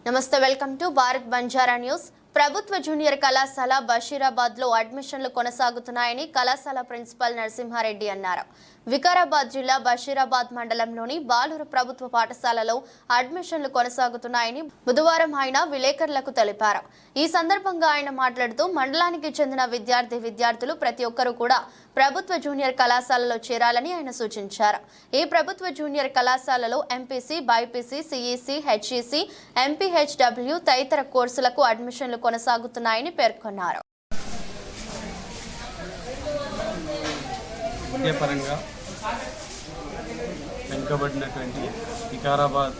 నమస్తే, welcome to Bharat Banjara news. ప్రభుత్వ junior కళాశాల బషీరాబాద్ లో అడ్మిషన్లు కొనసాగుతున్నాయని కళాశాల ప్రిన్సిపల్ నరసింహారెడ్డి అన్నారు. వికారాబాద్ జిల్లా బషీరాబాద్ మండలంలోని బాలూరు ప్రభుత్వ పాఠశాలలో అడ్మిషన్లు కొనసాగుతున్నాయని బుధవారం ఆయన విలేకరులకు తెలిపారు. ఈ సందర్భంగా ఆయన మాట్లాడుతూ మండలానికి చెందిన విద్యార్థులు ప్రతి ఒక్కరూ కూడా ప్రభుత్వ జూనియర్ కళాశాలలో చేరాలని ఆయన సూచించారు. ఈ ప్రభుత్వ జూనియర్ కళాశాలలో MPC, BiPC, CEC, HEC, MPHW తదితర కోర్సులకు అడ్మిషన్లు కొనసాగుతున్నాయని పేర్కొన్నారు. విద్యాపరంగా వెనుకబడినటువంటి వికారాబాద్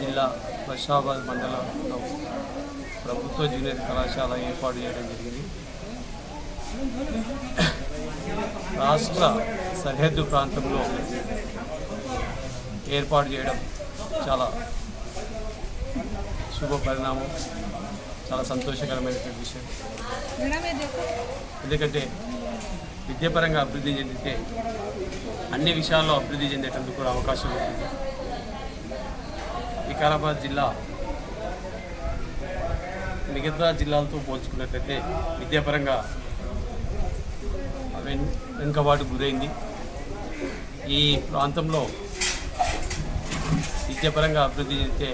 జిల్లా బషీరాబాద్ మండలంలో ప్రభుత్వ జూనియర్ కళాశాల ఏర్పాటు చేయడం జరిగింది. రాష్ట్ర సరిహద్దు ప్రాంతంలో ఏర్పాటు చేయడం చాలా శుభ పరిణామం, చాలా సంతోషకరమైనటువంటి విషయం. ఎందుకంటే విద్యాపరంగా అభివృద్ధి చెందితే అన్ని విషయాల్లో అభివృద్ధి చెందేటందుకు కూడా అవకాశం ఉంటుంది. వికారాబాద్ జిల్లా మిగతా జిల్లాలతో పోల్చుకున్నట్లయితే విద్యాపరంగా వెనుకబాటు గురైంది. ఈ ప్రాంతంలో విద్యాపరంగా అభివృద్ధి చెందితే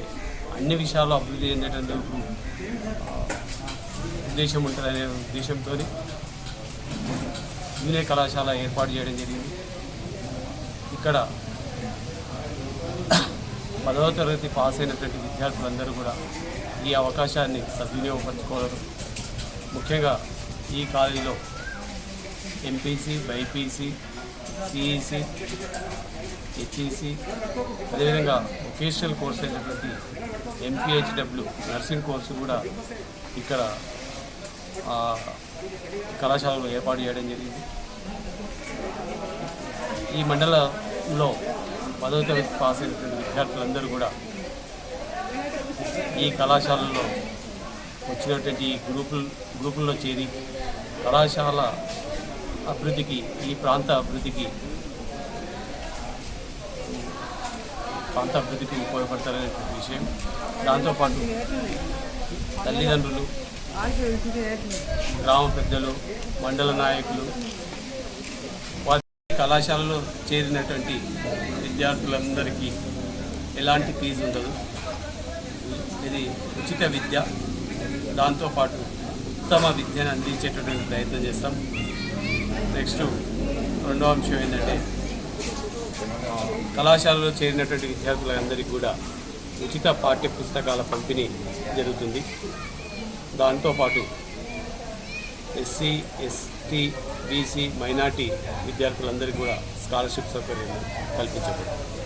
అన్ని విషయాల్లో అభివృద్ధి చెందేటందుకు ఉద్దేశం ఉంటుందనే ఉద్దేశంతో జూనియర్ కళాశాల ఏర్పాటు చేయడం జరిగింది. ఇక్కడ 10వ తరగతి పాస్ అయినటువంటి విద్యార్థులందరూ కూడా ఈ అవకాశాన్ని సద్వినియోగపరచుకోవడం. ముఖ్యంగా ఈ కాలేజీలో ఎంపీసీ, బైపీసీ, సిఈసీ, హెచ్ఈసీ, అదేవిధంగా వొకేషనల్ కోర్స్ అయినటువంటి ఎంపీహెచ్డబ్ల్యూ నర్సింగ్ కోర్సు కూడా ఇక్కడ కళాశాలలో ఏర్పాటు చేయడం జరిగింది. ఈ మండలంలో 10వ తరగతి పాస్ అయినటువంటి విద్యార్థులందరూ కూడా ఈ కళాశాలలో వచ్చినటువంటి గ్రూపుల్లో చేరి కళాశాల అభివృద్ధికి, ఈ ప్రాంత అభివృద్ధికి ఉపయోగపడతారనేటువంటి విషయం. దాంతోపాటు తల్లిదండ్రులు, గ్రామ పెద్దలు, మండల నాయకులు, కళాశాలలో చేరినటువంటి విద్యార్థులందరికీ ఎలాంటి ఫీజు ఉండదు. ఇది ఉచిత విద్య. దాంతోపాటు ఉత్తమ విద్యను అందించేటటువంటి ప్రయత్నం చేస్తాం. నెక్స్ట్ రెండవ అంశం ఏంటంటే కళాశాలలో చేరినటువంటి విద్యార్థులందరికీ కూడా ఉచిత పాఠ్య పుస్తకాల పంపిణీ జరుగుతుంది. దాంతోపాటు ఎస్సీ, ఎస్టీ, బీసీ, మైనార్టీ విద్యార్థులందరికీ కూడా స్కాలర్షిప్ సౌకర్యాలు కల్పించబడుతుంది.